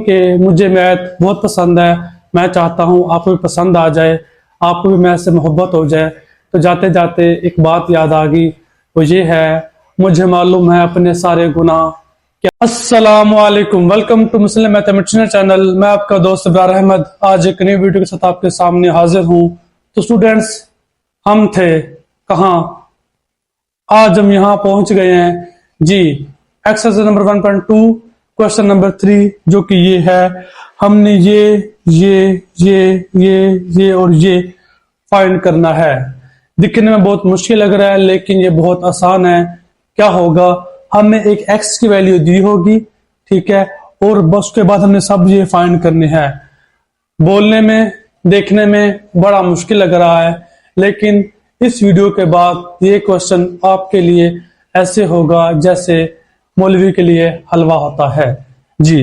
कि मुझे मैथ बहुत पसंद है। मैं चाहता हूँ आपको भी पसंद आ जाए, आपको भी मैथ से मोहब्बत हो जाए। तो जाते जाते एक बात याद आ गई, वो ये है, मुझे मालूम है अपने सारे गुनाह। क्या अस्सलामु अलैकुम, welcome to Muslim mathematician channel. मैं आपका दोस्त इब्रार अहमद आज एक नई वीडियो के साथ आपके सामने हाजिर हूँ। तो स्टूडेंट्स, हम थे कहाँ, आज हम यहाँ पहुंच गए हैं जी। एक्सरसाइज नंबर 1.2 क्वेश्चन नंबर 3, जो कि ये है। हमने ये और ये फाइंड करना है। दिखने में बहुत मुश्किल लग रहा है, लेकिन ये बहुत आसान है। क्या होगा, हमें एक एक्स की वैल्यू दी होगी, ठीक है, और बस उसके बाद हमने सब ये फाइंड करने हैं। बोलने में, देखने में बड़ा मुश्किल लग रहा है, लेकिन इस वीडियो के बाद ये क्वेश्चन आपके लिए ऐसे होगा जैसे मौलवी के लिए हलवा होता है जी।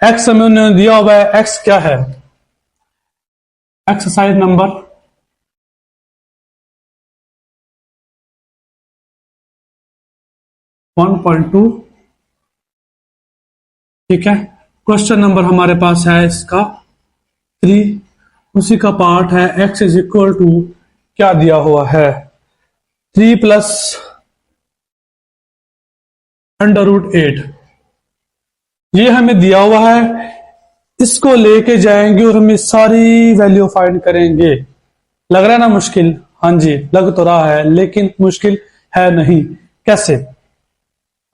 एक्स हमें उन्होंने दिया हुआ है। एक्स क्या है? एक्सरसाइज नंबर 1.2, ठीक है। क्वेश्चन नंबर हमारे पास है इसका 3, उसी का पार्ट है। एक्स इज इक्वल टू क्या दिया हुआ है, 3 प्लस √8। ये हमें दिया हुआ है, इसको लेके जाएंगे और हम सारी वैल्यू फाइंड करेंगे। लग रहा है ना मुश्किल? हाँ जी, लग तो रहा है, लेकिन मुश्किल है नहीं। कैसे?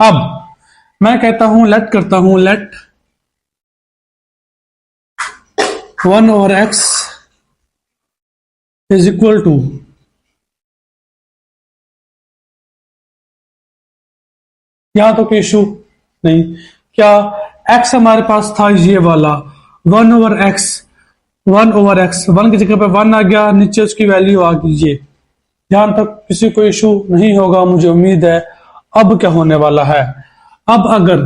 अब मैं कहता हूं, लेट करता हूं, late 1/x is equal to, यहां तो कोई इशू नहीं। क्या x हमारे पास था ये वाला 1/x, 1/x, 1 की जगह पे 1 आ गया, नीचे उसकी वैल्यू आ गई ये। यहां तक किसी को इशू नहीं होगा, मुझे उम्मीद है। अब क्या होने वाला है, अब अगर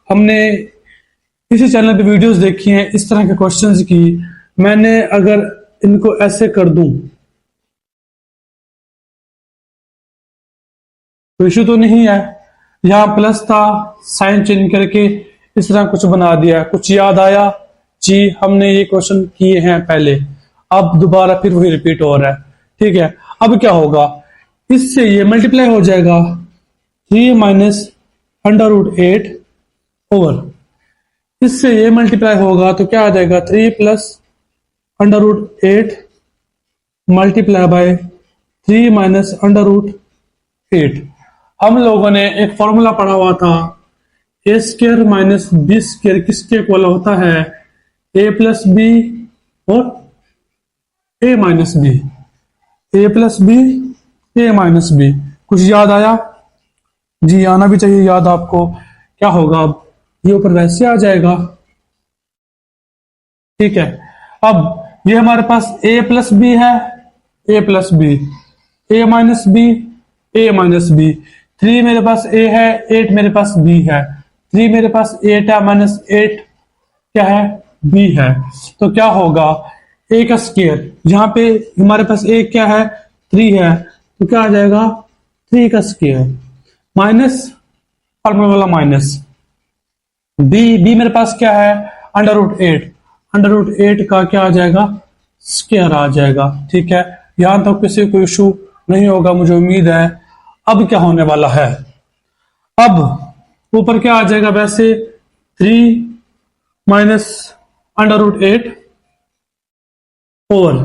हमने किसी चैनल पे वीडियोस देखी हैं इस तरह के क्वेश्चंस की, मैंने अगर इनको ऐसे कर दूं तो इशू तो नहीं है। यहाँ प्लस था, साइन चेंज करके इस तरह कुछ बना दिया। कुछ याद आया जी, हमने ये क्वेश्चन किए हैं पहले, अब दोबारा फिर वही रिपीट हो रहा है, ठीक है। अब क्या होगा, इससे ये मल्टीप्लाई हो जाएगा, 3 माइनस √8 ओवर, इससे ये मल्टीप्लाई होगा तो क्या आ जाएगा, 3 प्लस √8 मल्टीप्लाई बाय 3 माइनस √8। हम लोगों ने एक फॉर्मूला पढ़ा हुआ था, ए स्क्र माइनस बी स्क्र किसके इक्वल होता है, ए प्लस बी और ए minus B, A plus B, A minus B. कुछ याद आया जी? आना भी चाहिए याद आपको। क्या होगा, अब ये ऊपर वैसे आ जाएगा, ठीक है। अब ये हमारे पास a प्लस बी है, a plus B, A minus B, A minus B. 3 मेरे पास a है, 8 मेरे पास b है। 3 मेरे पास 8 है, माइनस 8 क्या है, b है। तो क्या होगा, a का स्क्वायर, यहाँ पे हमारे पास a क्या है, 3 है, तो क्या आ जाएगा, 3 का स्क्वायर माइनस फॉर्मूला वाला माइनस b मेरे पास क्या है, √8, √8 का क्या आ जाएगा, स्क्वायर आ जाएगा, ठीक है। यहां तक किसी को इशू नहीं होगा, मुझे उम्मीद है। अब क्या होने वाला है, अब ऊपर क्या आ जाएगा, वैसे 3 माइनस √8 ओवर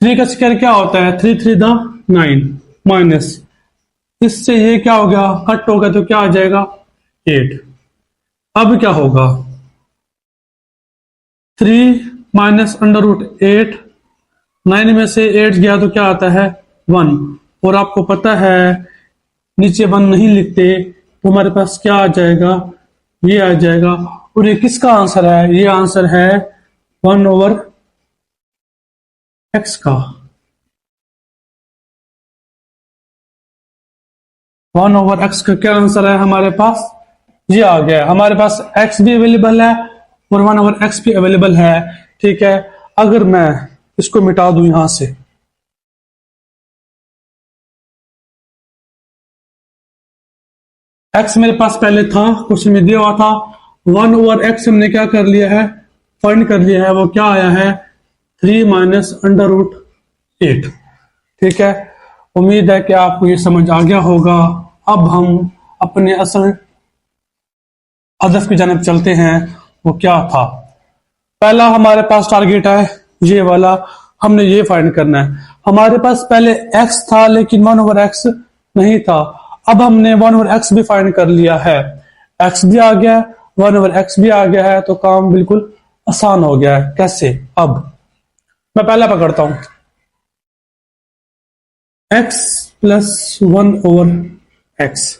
3 का स्क्वायर क्या होता है, 3 3 9 माइनस, इससे ये क्या हो गया, कट हो गया, तो क्या आ जाएगा, 8। अब क्या होगा, 3 माइनस √8, 9 में से 8 गया तो क्या आता है, 1। और आपको पता है नीचे 1 नहीं लिखते, तो हमारे पास क्या आ जाएगा, ये आ जाएगा। और ये किसका आंसर है, ये आंसर है 1/x का। 1/x का क्या आंसर है हमारे पास, ये आ गया। हमारे पास x भी अवेलेबल है और 1/x भी अवेलेबल है, ठीक है। अगर मैं इसको मिटा दूं यहां से, x मेरे पास पहले था, क्वेश्चन में दिया हुआ था, वन ओवर एक्स हमने क्या कर लिया है, फाइंड कर लिया है, वो क्या आया है 3 माइनस अंडर रूट 8। ठीक है, उम्मीद है कि आपको ये समझ आ गया होगा। अब हम अपने असल हदफ की जानब चलते हैं। वो क्या था, पहला हमारे पास टारगेट है ये वाला, हमने ये फाइंड करना है। हमारे पास पहले x था लेकिन 1 ओवर x नहीं था, अब हमने 1 ओवर x भी फाइंड कर लिया है, x भी आ गया है, 1 ओवर x भी आ गया है, तो काम बिल्कुल आसान हो गया है। कैसे, अब मैं पहला पकड़ता हूं, x प्लस 1 ओवर x।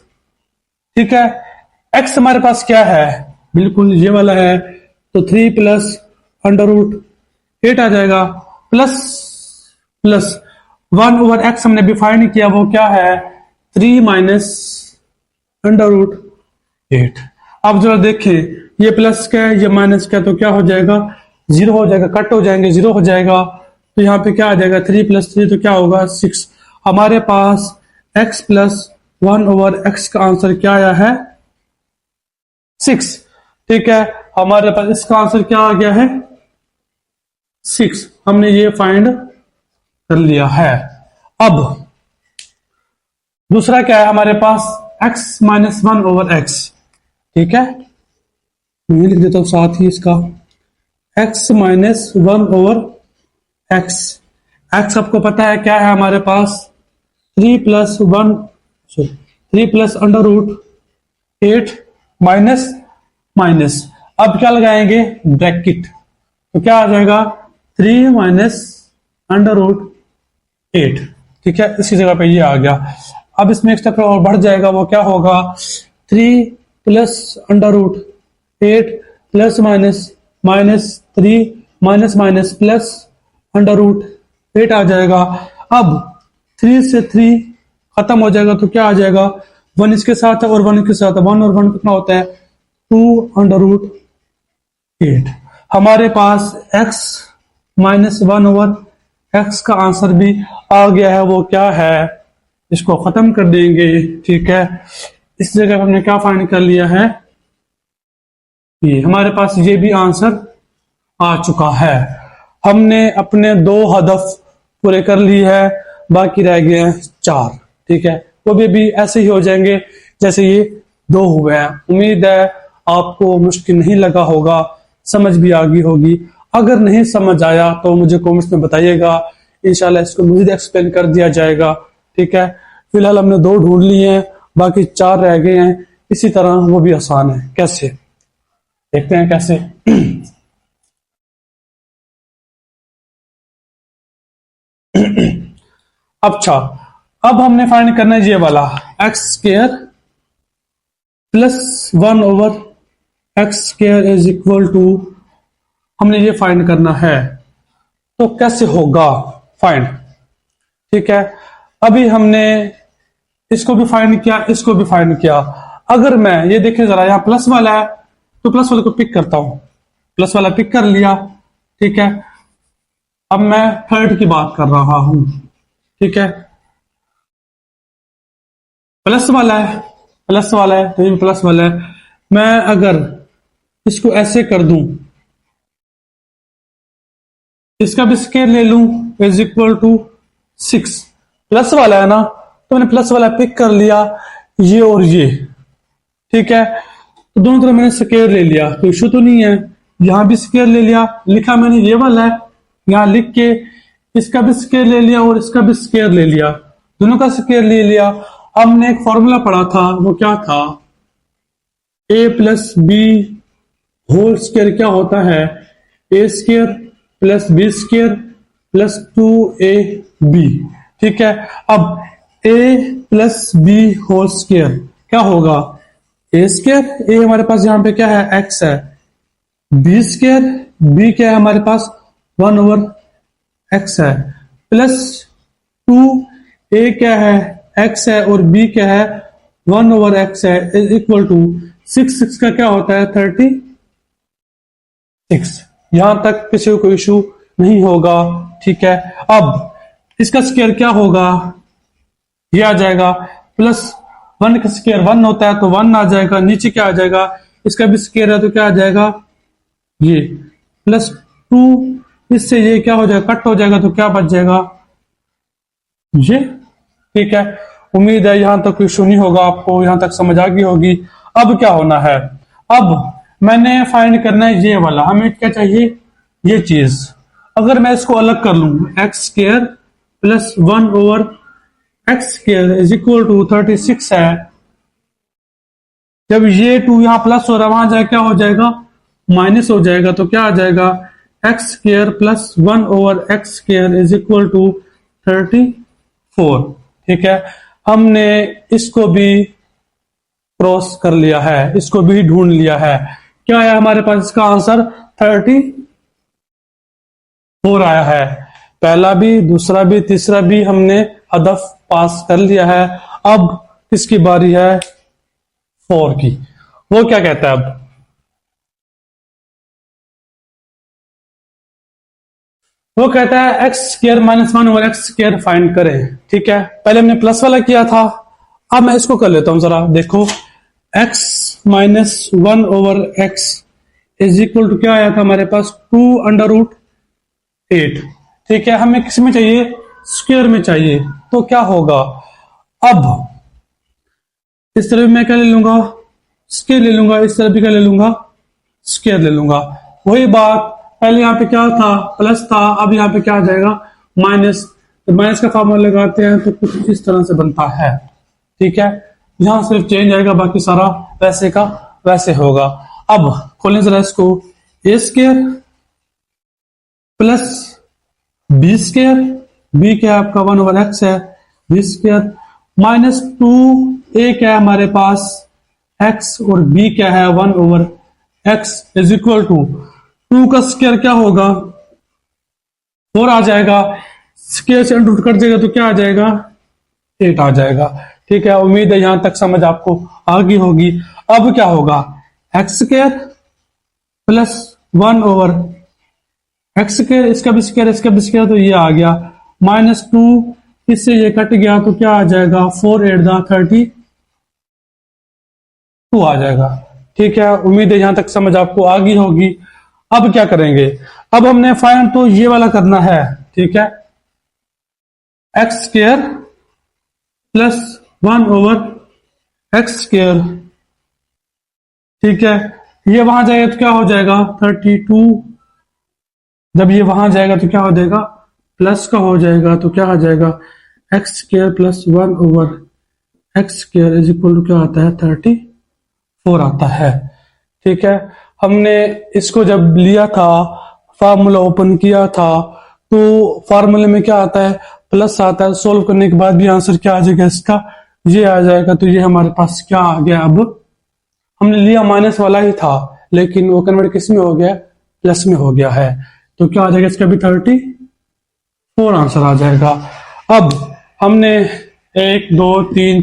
ठीक है, x हमारे पास क्या है, बिल्कुल ये वाला है, तो 3 प्लस अंडर रूट 8 आ जाएगा, प्लस प्लस 1 ओवर x हमने डिफाइन किया, वो क्या है 3 माइनस अंडर रूट 8। अब जरा देखें, ये प्लस क्या है, ये माइनस क्या है, तो क्या हो जाएगा, जीरो हो जाएगा, कट हो जाएंगे, जीरो हो जाएगा, तो यहाँ पे क्या आ जाएगा 3 प्लस 3, तो क्या होगा 6। हमारे पास x प्लस 1 ओवर x का आंसर क्या आया है 6। ठीक है, हमारे पास इसका आंसर क्या आ गया है 6, हमने ये फाइंड कर लिया है। अब दूसरा क्या है हमारे पास, x माइनस 1 ओवर x। ठीक है, मैं लिख देता हूं साथ ही इसका, x minus 1 over x। x आपको पता है क्या है हमारे पास 3 plus 1, 3 plus under root 8 minus minus, अब क्या लगाएंगे ब्रैकेट, तो क्या आ जाएगा 3 माइनस अंडर रूट 8। ठीक है, इसी जगह पे ये आ गया। अब इसमें एक स्टेप और बढ़ जाएगा, वो क्या होगा 3 plus under root 8 plus minus minus 3 minus minus plus under root 8 आ जाएगा। अब 3 से 3 खत्म हो जाएगा, तो क्या आ जाएगा 1 इसके साथ है और 1 के साथ है, 1 और 1 कितना होता है 2 अंडर रूट 8। हमारे पास x माइनस 1 ओवर x का आंसर भी आ गया है, वो क्या है, इसको खत्म कर देंगे। ठीक है, इस जगह हमने क्या फाइंड कर लिया है, ये हमारे पास ये भी आंसर आ चुका है। हमने अपने 2 हदफ पूरे कर लिए है, बाकी रह गए हैं 4। ठीक है, वो भी ऐसे ही हो जाएंगे जैसे ये 2 हुए हैं। उम्मीद है आपको मुश्किल नहीं लगा होगा, समझ भी आ गई होगी। अगर नहीं समझ आया तो मुझे कमेंट्स में बताइएगा, इंशाल्लाह इसको मज़ीद एक्सप्लेन कर दिया जाएगा। ठीक है, फिलहाल हमने 2 ढूंढ लिए हैं, बाकी 4 रह गए हैं। इसी तरह वो भी आसान है, कैसे देखते हैं कैसे। अच्छा, अब हमने फाइंड करना है ये वाला x square plus 1 over x square is equal to, हमने ये फाइंड करना है, तो कैसे होगा फाइंड। ठीक है, अभी हमने इसको भी फाइंड किया, इसको भी फाइंड किया। अगर मैं ये देखें जरा, यहां प्लस वाला है तो प्लस वाले को पिक करता हूं, प्लस वाला पिक कर लिया। ठीक है, अब मैं थर्ड की बात कर रहा हूं। ठीक है, प्लस वाला है, प्लस वाला है, तो ये प्लस वाला है। मैं अगर इसको ऐसे कर दूं, इसका भी स्केयर ले लूं, इज इक्वल टू 6, प्लस वाला है ना, तो मैंने प्लस वाला पिक कर लिया, ये और ये। ठीक है, तो दोनों तरफ मैंने स्केयर ले लिया, तो इशू तो नहीं है। यहां भी स्केयर ले लिया, लिखा मैंने ये वाला है, यहां लिख के इसका भी स्केयर ले लिया और इसका भी स्केयर ले लिया, दोनों का स्केयर ले लिया। हमने एक फॉर्मूला पढ़ा था, वो क्या था, a plus b whole square क्या होता है, a square plus b square plus 2ab। ठीक है, अब a plus b whole square क्या होगा, ए स्केयर, ए हमारे पास यहां पे क्या है x है, बी स्केयर, बी क्या है हमारे पास 1 ओवर x है, प्लस 2, a क्या है x है और b क्या है 1 ओवर x है, इज इक्वल टू 6 का क्या होता है 36। यहां तक किसी को कोई इशू नहीं होगा। ठीक है, अब इसका स्केयर क्या होगा, ये आ जाएगा प्लस 1 का स्केयर 1 होता है, तो 1 आ जाएगा, नीचे क्या आ जाएगा इसका भी स्क्वायर है तो क्या आ जाएगा ये प्लस 2, इससे ये क्या हो जाएगा कट हो जाएगा तो क्या बच जाएगा ये। ठीक है, उम्मीद है यहां तक कोई इशू नहीं होगा, आपको यहां तक समझ आ गई होगी। अब क्या होना है, अब मैंने फाइंड करना है ये वाला, हमें क्या चाहिए ये चीज। अगर मैं इसको अलग कर लूं x square plus 1 over x square is equal to 36 है, जब ये 2 यहां प्लस हो रहा है वहां जाए क्या हो जाएगा माइनस हो जाएगा, तो क्या आ जाएगा x square plus 1 over x square is equal to 34। ठीक है, हमने इसको भी क्रॉस कर लिया है, इसको भी ढूंढ लिया है। क्या है हमारे पास इसका आंसर 34 आया है। पहला भी दूसरा भी तीसरा भी हमने हदफ पास कर लिया है। अब किसकी बारी है 4 की, वो क्या कहता है अब वो कहता है x square minus 1 over x square find करें। ठीक है, पहले हमने प्लस वाला किया था, अब मैं इसको कर लेता हूं जरा देखो। X minus 1 over x is equal to क्या आया था हमारे पास 2√8। ठीक है, हमें किस में चाहिए स्क्वायर में चाहिए, तो क्या होगा अब इस तरह भी मैं क्या ले लूंगा स्क्वायर ले लूंगा, इस तरह भी क्या ले लूंगा स्क्वायर ले लूंगा। वही बात पहले यहाँ पे क्या था प्लस था, अब यहाँ पे क्या आ जाएगा माइनस। तो माइनस का फॉर्मूला लगाते हैं तो कुछ इस तरह से बनता है। ठीक है, यहां सिर्फ चेंज आएगा, बाकी सारा वैसे का वैसे होगा। अब खोलें जरा इसको, a square plus b square, b क्या है आपका 1 ओवर एक्स है, बी स्क्वायर माइनस 2 ए क्या है हमारे पास एक्स और बी क्या है 1 over x is equal to 2 का स्क्वायर क्या होगा 4 आ जाएगा, स्क्वायर से अंडर कट जाएगा तो क्या आ जाएगा 8 आ जाएगा। ठीक है, उम्मीद है यहां तक समझ आपको आ गई होगी। अब क्या होगा x square plus 1 over x square, इसका भी स्क्वायर इसका भी स्क्वायर तो ये आ गया माइनस 2, इससे ये कट गया तो क्या आ जाएगा 4 8 32 आ जाएगा। ठीक है, उम्मीद है यहां तक समझ आपको आ गई होगी। अब क्या करेंगे, अब हमने फाइंड तो ये वाला करना है। ठीक है, x square plus 1 over x square. ठीक है, ये वहां जाएगा तो क्या हो जाएगा 32, जब ये वहां जाएगा तो क्या हो जाएगा प्लस का हो जाएगा, तो क्या आ जाएगा x square plus 1 over x square is equal to क्या आता है 34 आता है। ठीक है, हमने इसको जब लिया था फार्मूला ओपन किया था तो फार्मूले में क्या आता है प्लस आता है, सोल्व करने के बाद भी आंसर क्या आ जाएगा इसका ये आ जाएगा। तो ये हमारे पास क्या आ गया, अब हमने लिया माइनस वाला ही था लेकिन वो कन्वर्ट किस में हो गया प्लस में हो गया है, तो क्या आ जाएगा इसका भी 34 आंसर आ जाएगा। अब हमने 1 2 3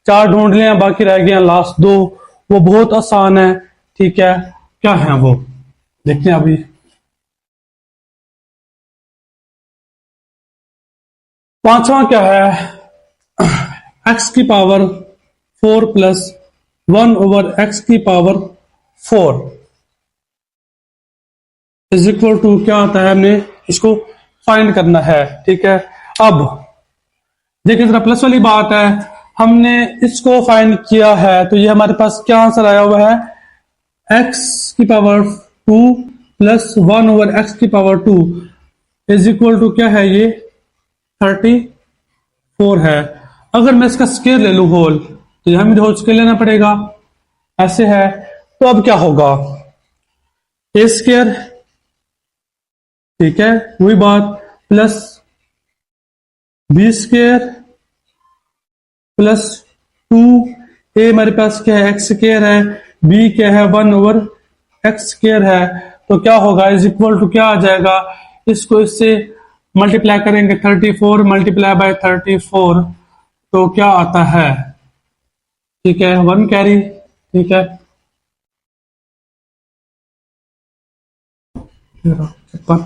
4 ढूंढ लिया, बाकी रह गए लास्ट 2, वो बहुत आसान है। ठीक है, क्या है वो देखते हैं अभी। पांचवा क्या है एक्स की पावर 4 प्लस 1 ओवर एक्स की पावर 4 इज इक्वल टू क्या आता है, हमने इसको फाइंड करना है। ठीक है, अब देखिए जरा प्लस वाली बात है, हमने इसको फाइंड किया है तो ये हमारे पास क्या आंसर आया हुआ है एक्स की पावर 2 प्लस 1 ओवर एक्स की पावर 2 इज इक्वल टू क्या है ये 34 है। अगर मैं इसका स्क्वायर ले लू होल तो यहां मुझे होल स्क्वायर लेना पड़ेगा, ऐसे है। तो अब क्या होगा ए स्क्वायर, ठीक है वही बात, प्लस बी स्क्वायर प्लस 2 ए हमारे पास क्या है एक्स स्क्वायर है, बी क्या है 1 ओवर एक्स स्क्वायर है, तो क्या होगा इज इक्वल टू क्या आ जाएगा, इसको इससे मल्टीप्लाई करेंगे 34 मल्टीप्लाई बाय 34 तो क्या आता है, ठीक है 1 कैरी, ठीक है 56,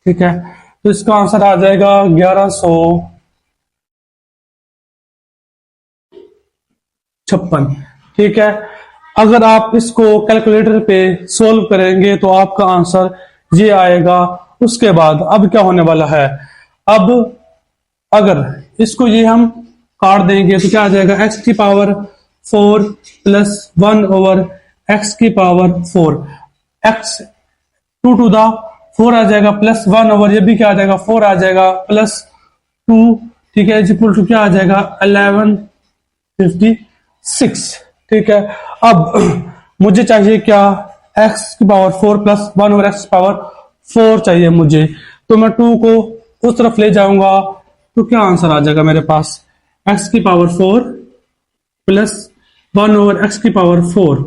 ठीक है तो इसका आंसर आ जाएगा 1156। ठीक है, अगर आप इसको कैलकुलेटर पे सोल्व करेंगे तो आपका आंसर ये आएगा। उसके बाद अब क्या होने वाला है, अब अगर इसको ये हम काट देंगे तो क्या आ जाएगा, x की पावर 4 प्लस 1 ओवर x की पावर 4, x 2 टू द 4 आ जाएगा प्लस 1 ओवर ये भी क्या आ जाएगा 4 आ जाएगा प्लस 2, ठीक है, इक्वल टू क्या आ जाएगा 1156, ठीक है। अब मुझे चाहिए क्या, x की पावर 4 प्लस 1 ओवर x की पावर 4 चाहिए मुझे, तो मैं 2 को उस तरफ ले जाऊंगा तो क्या आंसर आ जाएगा मेरे पास, x की पावर 4 प्लस 1 ओवर x की पावर 4,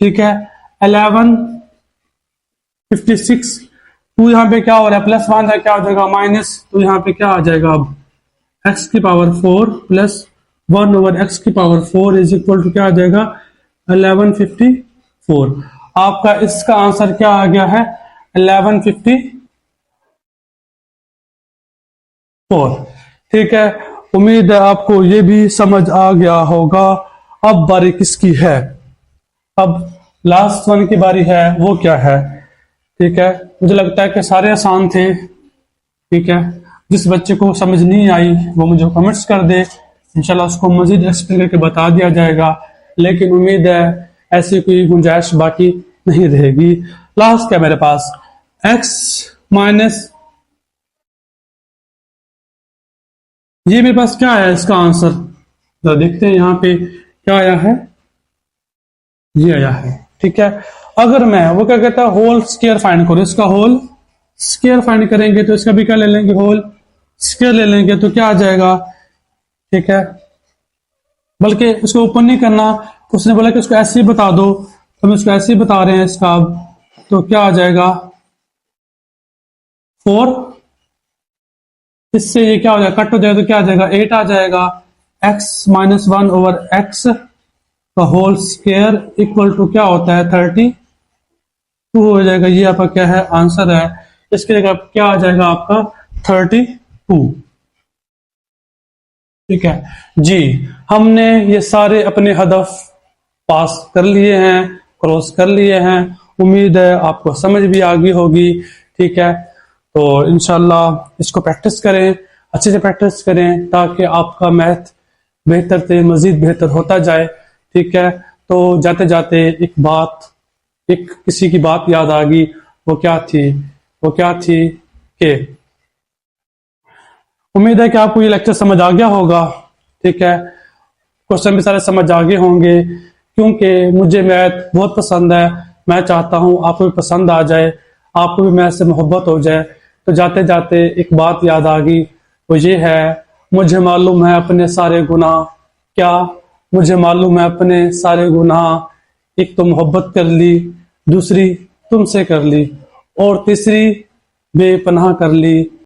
ठीक है, 1156। टू यहाँ पे क्या हो रहा है, प्लस 1 है, क्या हो जाएगा माइनस, तो यहाँ पे क्या आ जाएगा अब x की पावर 4 प्लस 1 ओवर x की पावर 4 इज इक्वल टू क्या आ जाएगा 1154। आपका इसका आंसर क्या आ गया है 1154, ठीक है। उम्मीद है आपको ये भी समझ आ गया होगा। अब बारी किसकी है, अब लास्ट वन की बारी है, वो क्या है, ठीक है। मुझे लगता है कि सारे आसान थे, ठीक है। जिस बच्चे को समझ नहीं आई वो मुझे कमेंट्स कर दे, इंशाल्लाह उसको मजीद एक्सप्लेन करके बता दिया जाएगा, लेकिन उम्मीद है ऐसी कोई गुंजाइश बाकी नहीं रहेगी। लास्ट क्या मेरे पास, x माइनस, ये मेरे पास क्या है इसका आंसर, तो देखते हैं यहाँ पे क्या आया है, ये आया है, ठीक है। अगर मैं वो क्या कहता है होल स्क्वायर फाइंड करो, इसका होल स्क्वायर फाइंड करेंगे तो इसका भी क्या ले लेंगे, होल स्क्वायर ले लेंगे तो क्या आ जाएगा, ठीक है। बल्कि इसको ओपन नहीं करना, उसने बोला कि उसको ऐसे ही बता दो, तो हम इसको ऐसे ही बता रहे हैं इसका, अब तो क्या आ जाएगा 4, इससे ये क्या हो जाएगा कट हो जाएगा तो क्या आ जाएगा 8 आ जाएगा, x माइनस 1 ओवर x का होल स्क्वायर इक्वल टू क्या होता है 32 हो जाएगा। ये आपका क्या है आंसर है, इसके जगह क्या आ जाएगा आपका 32, ठीक है जी। हमने ये सारे अपने हदफ पास कर लिए हैं, क्रॉस कर लिए हैं। उम्मीद है आपको समझ भी आ गई होगी, ठीक है। तो इंशाल्लाह इसको प्रैक्टिस करें, अच्छे से प्रैक्टिस करें ताकि आपका मैथ बेहतर से मजीद बेहतर होता जाए, ठीक है। तो जाते जाते एक किसी की बात याद आ गई, वो क्या थी कि उम्मीद है कि आपको ये लेक्चर समझ आ गया होगा, ठीक है। क्वेश्चन भी सारे समझ आ गए होंगे, क्योंकि मुझे मैथ बहुत पसंद है। मैं चाहता हूं आपको भी पसंद आ जाए, आपको भी मैथ से मोहब्बत हो जाए। तो जाते जाते एक बात याद आ गई, वो ये है, मुझे मालूम है अपने सारे गुनाह, क्या मुझे मालूम है अपने सारे गुनाह, एक तो मोहब्बत कर ली, दूसरी तुमसे कर ली, और तीसरी बेपनाह कर ली।